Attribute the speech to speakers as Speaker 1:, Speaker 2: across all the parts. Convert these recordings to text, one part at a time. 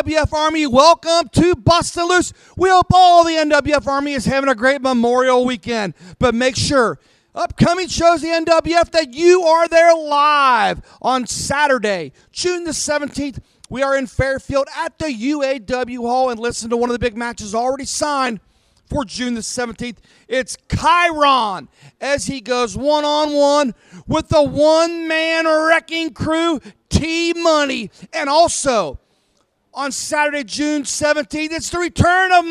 Speaker 1: NWF Army, welcome to Bustin Loose. We hope all the NWF Army is having a great Memorial weekend. But make sure, upcoming shows the NWF, that you are there live on Saturday, June the 17th. We are in Fairfield at the UAW Hall, and listen to one of the big matches already signed for June the 17th. It's Chiron as he goes one-on-one with the one-man wrecking crew, T-Money. And also, on Saturday, June 17th, it's the return of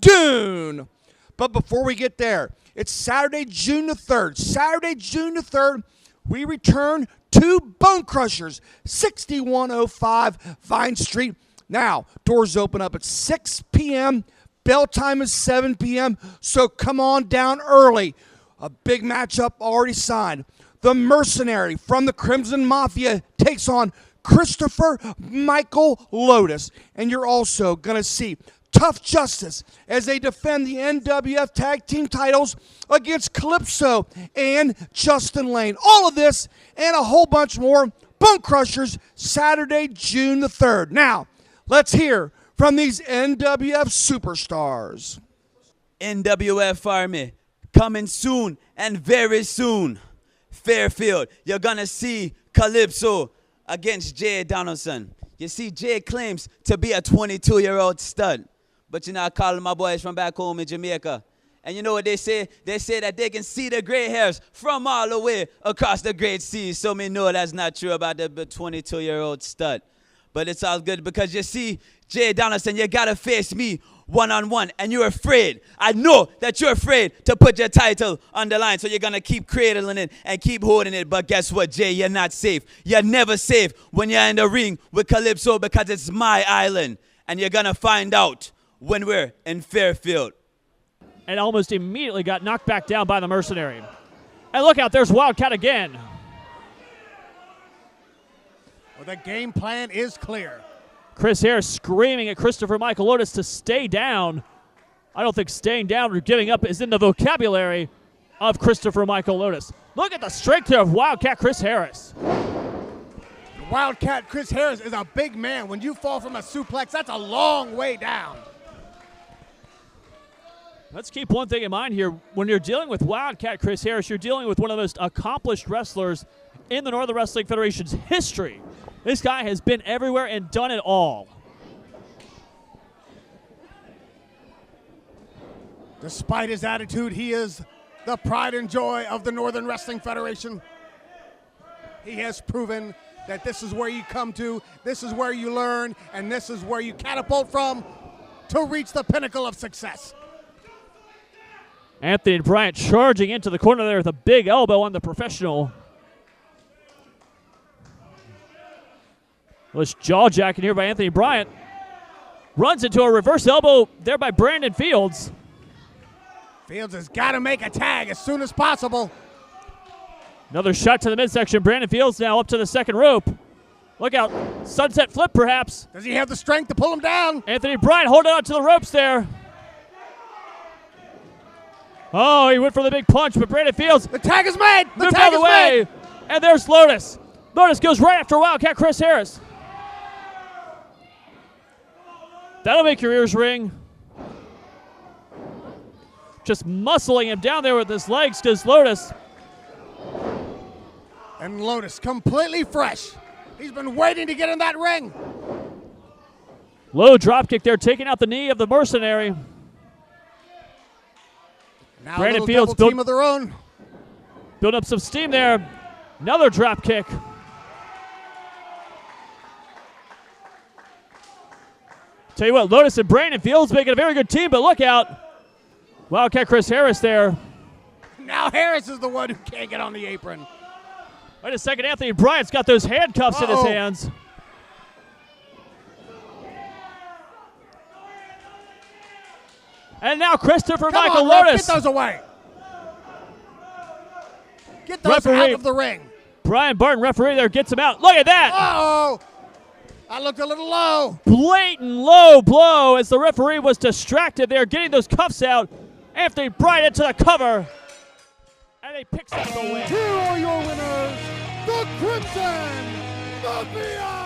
Speaker 1: Muldoon. But before we get there, it's Saturday, June the 3rd. Saturday, June the 3rd, we return to Bone Crushers, 6105 Vine Street. Now, doors open up at 6 p.m., bell time is 7 p.m., so come on down early. A big matchup already signed. The Mercenary from the Crimson Mafia takes on Christopher Michael Lotus. And you're also going to see Tough Justice as they defend the NWF Tag Team titles against Calypso and Justin Lane. All of this and a whole bunch more. Bone Crushers, Saturday, June the 3rd. Now, let's hear from these NWF superstars.
Speaker 2: NWF Army, coming soon and very soon. Fairfield, you're going to see Calypso against Jay Donaldson. You see, Jay claims to be a 22-year-old stud. But I call my boys from back home in Jamaica. And you know what they say? They say that they can see the gray hairs from all the way across the great seas. So me know that's not true about the 22-year-old stud. But it's all good because you see, Jay Donaldson, you got to face me one-on-one, and you're afraid. I know that you're afraid to put your title on the line, so you're going to keep cradling it and keep holding it. But guess what, Jay? You're not safe. You're never safe when you're in the ring with Calypso because it's my island, and you're going to find out when we're in Fairfield.
Speaker 3: And almost immediately got knocked back down by the Mercenary. And look out, there's Wildcat again.
Speaker 4: Well, the game plan is clear.
Speaker 3: Chris Harris screaming at Christopher Michael Lotus to stay down. I don't think staying down or giving up is in the vocabulary of Christopher Michael Lotus. Look at the strength here of Wildcat Chris Harris.
Speaker 4: Wildcat Chris Harris is a big man. When you fall from a suplex, that's a long way down.
Speaker 3: Let's keep one thing in mind here. When you're dealing with Wildcat Chris Harris, you're dealing with one of the most accomplished wrestlers in the Northern Wrestling Federation's history. This guy has been everywhere and done it all.
Speaker 4: Despite his attitude, he is the pride and joy of the Northern Wrestling Federation. He has proven that this is where you come to, this is where you learn, and this is where you catapult from to reach the pinnacle of success.
Speaker 3: Anthony Bryant charging into the corner there with a big elbow on the professional. This jaw jacking here by Anthony Bryant. Runs into a reverse elbow there by Brandon Fields.
Speaker 4: Fields has got to make a tag as soon as possible.
Speaker 3: Another shot to the midsection. Brandon Fields now up to the second rope. Look out. Sunset flip perhaps.
Speaker 4: Does he have the strength to pull him down?
Speaker 3: Anthony Bryant holding on to the ropes there. Oh, he went for the big punch, but Brandon Fields.
Speaker 4: The tag is made. The
Speaker 3: moved
Speaker 4: tag
Speaker 3: out of the
Speaker 4: is
Speaker 3: way.
Speaker 4: made.
Speaker 3: And there's Lotus. Lotus goes right after Wildcat Chris Harris. That'll make your ears ring. Just muscling him down there with his legs does Lotus.
Speaker 4: And Lotus completely fresh. He's been waiting to get in that ring.
Speaker 3: Low drop kick there, taking out the knee of the Mercenary.
Speaker 4: Now
Speaker 3: Brandon
Speaker 4: a
Speaker 3: Fields
Speaker 4: double team of their own.
Speaker 3: Build up some steam there. Another drop kick. Tell you what, Lotus and Brandon Fields making a very good team, but look out. Wildcat Chris Harris there.
Speaker 4: Now Harris is the one who can't get on the apron.
Speaker 3: Wait a second, Anthony Bryant's got those handcuffs in his hands. And now Christopher Michael Lotus.
Speaker 4: Get those away. Get those out of the ring.
Speaker 3: Brian Barton, referee there, gets him out. Look at that.
Speaker 4: Uh-oh. I looked a little low.
Speaker 3: Blatant low blow as the referee was distracted there, getting those cuffs out. Anthony Bryant into the cover. And he picks up the win.
Speaker 4: Here are your winners, the Crimson Mafia!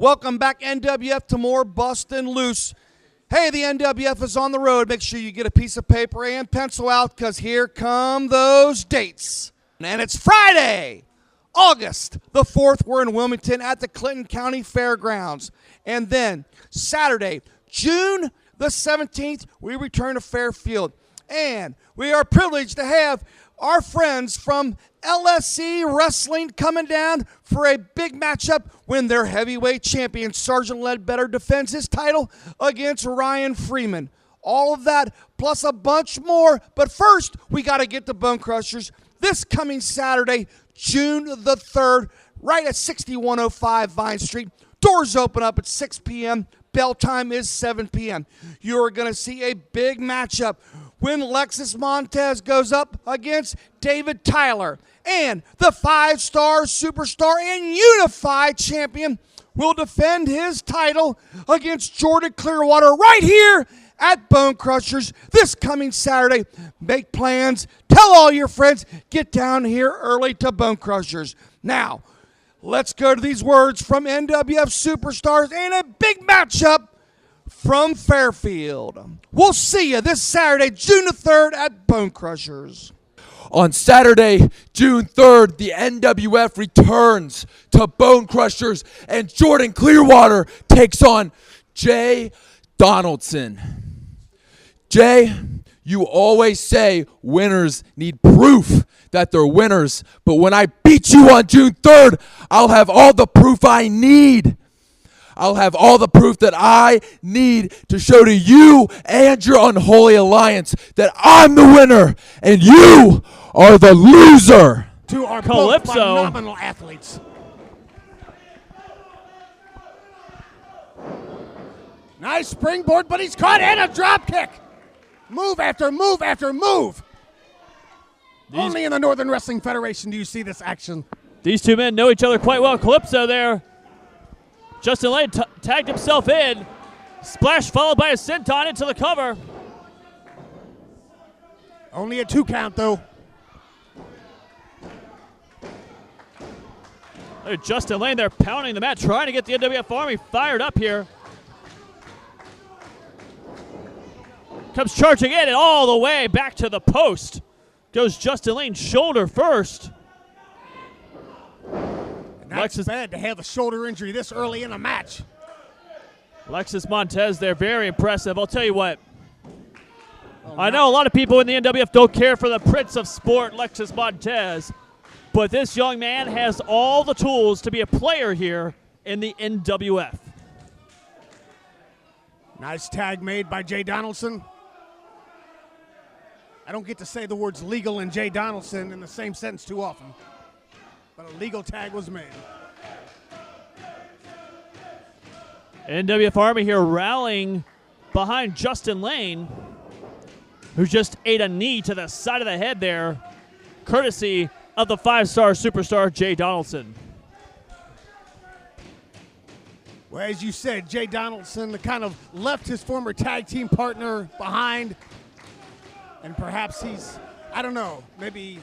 Speaker 1: Welcome back, NWF, to more Bustin Loose. Hey, the NWF is on the road. Make sure you get a piece of paper and pencil out because here come those dates. And it's Friday, August the 4th. We're in Wilmington at the Clinton County Fairgrounds. And then Saturday, June the 17th, we return to Fairfield. And we are privileged to have our friends from LSC Wrestling coming down for a big matchup when their heavyweight champion, Sergeant Ledbetter, defends his title against Ryan Freeman. All of that plus a bunch more. But first, we got to get to Bone Crushers this coming Saturday, June the 3rd, right at 6105 Vine Street. Doors open up at 6 p.m. Bell time is 7 p.m. You're going to see a big matchup when Lexus Montez goes up against David Tyler. And the 5-star superstar and unified champion will defend his title against Jordan Clearwater right here at Bone Crushers this coming Saturday. Make plans. Tell all your friends. Get down here early to Bone Crushers. Now, let's go to these words from NWF superstars and a big matchup from Fairfield. We'll see you this Saturday, June the 3rd at Bone Crushers.
Speaker 5: On Saturday, June 3rd, the NWF returns to Bone Crushers, and Jordan Clearwater takes on Jay Donaldson. Jay, you always say winners need proof that they're winners, but when I beat you on June 3rd, I'll have all the proof I need. I'll have all the proof that I need to show to you and your unholy alliance that I'm the winner and you are the loser.
Speaker 4: To our
Speaker 3: Calypso.
Speaker 4: both phenomenal athletes. Nice springboard, but he's caught, and a drop kick. Move after move after move. Only in the Northern Wrestling Federation do you see this action.
Speaker 3: These two men know each other quite well. Calypso there. Justin Lane tagged himself in. Splash followed by a senton into the cover.
Speaker 4: Only a 2 count, though.
Speaker 3: There's Justin Lane there pounding the mat, trying to get the NWF Army fired up here. Comes charging in and all the way back to the post. Goes Justin Lane shoulder first.
Speaker 4: That's bad to have a shoulder injury this early in a match.
Speaker 3: Lexus Montez there, very impressive. I'll tell you what. I know a lot of people in the NWF don't care for the Prince of Sport, Lexus Montez, but this young man has all the tools to be a player here in the NWF.
Speaker 4: Nice tag made by Jay Donaldson. I don't get to say the words legal and Jay Donaldson in the same sentence too often, but a legal tag was made.
Speaker 3: NWF Army here rallying behind Justin Lane, who just ate a knee to the side of the head there, courtesy of the 5-star superstar Jay Donaldson.
Speaker 4: Well, as you said, Jay Donaldson kind of left his former tag team partner behind, and perhaps he's, I don't know, maybe.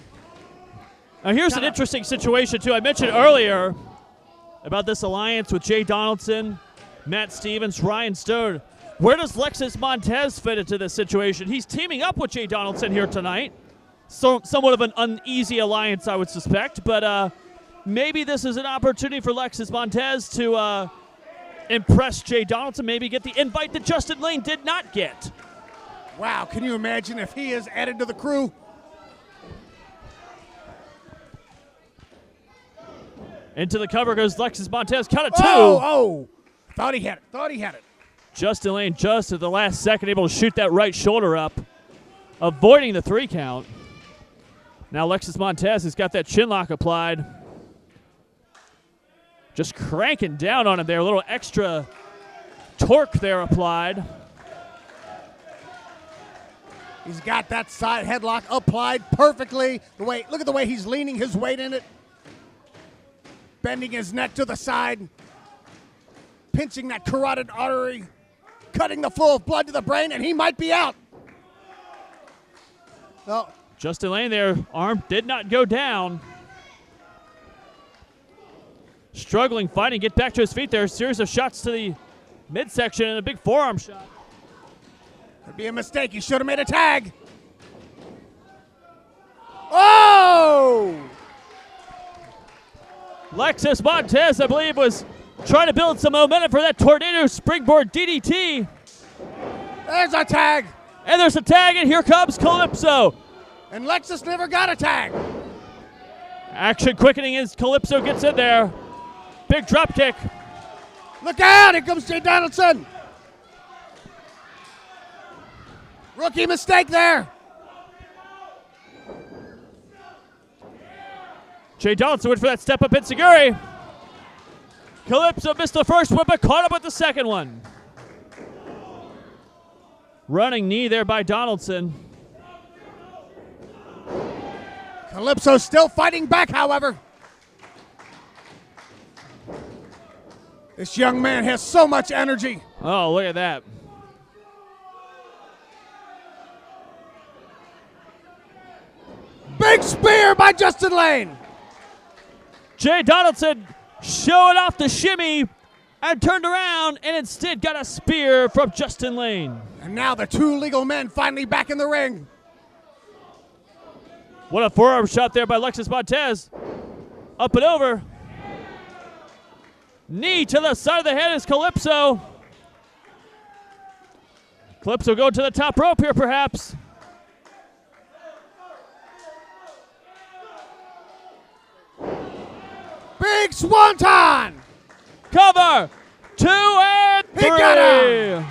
Speaker 3: Now here's an interesting situation too. I mentioned earlier about this alliance with Jay Donaldson, Matt Stevens, Ryan Stone. Where does Lexus Montez fit into this situation? He's teaming up with Jay Donaldson here tonight. So somewhat of an uneasy alliance, I would suspect, but maybe this is an opportunity for Lexus Montez to impress Jay Donaldson, maybe get the invite that Justin Lane did not get.
Speaker 4: Wow, can you imagine if he is added to the crew?
Speaker 3: Into the cover goes Lexus Montez. Count of 2.
Speaker 4: Oh! Thought he had it.
Speaker 3: Justin Lane just at the last second able to shoot that right shoulder up, avoiding the 3 count. Now Lexus Montez has got that chin lock applied. Just cranking down on him there. A little extra torque there applied.
Speaker 4: He's got that side headlock applied perfectly. Look at the way he's leaning his weight in it. Bending his neck to the side. Pinching that carotid artery. Cutting the flow of blood to the brain, and he might be out. Oh.
Speaker 3: Justin Lane there, arm did not go down. Struggling, fighting, get back to his feet there. A series of shots to the midsection and a big forearm shot.
Speaker 4: Could be a mistake. He should have made a tag. Oh!
Speaker 3: Lexus Montez, I believe, was trying to build some momentum for that tornado springboard DDT.
Speaker 4: There's a tag.
Speaker 3: And there's a tag, and here comes Calypso.
Speaker 4: And Lexus never got a tag.
Speaker 3: Action quickening as Calypso gets in there. Big drop kick.
Speaker 4: Look out, here comes Jay Donaldson. Rookie mistake there.
Speaker 3: Jay Donaldson went for that step up Enziguri. Calypso missed the first one, but caught up with the second one. Running knee there by Donaldson.
Speaker 4: Calypso still fighting back, however. This young man has so much energy.
Speaker 3: Oh, look at that.
Speaker 4: Big spear by Justin Lane.
Speaker 3: Jay Donaldson showing off the shimmy and turned around and instead got a spear from Justin Lane.
Speaker 4: And now the two legal men finally back in the ring.
Speaker 3: What a forearm shot there by Lexus Montez. Up and over. Knee to the side of the head is Calypso. Calypso going to the top rope here, perhaps.
Speaker 4: Big swanton.
Speaker 3: Cover. 2 and 3.
Speaker 4: He got him.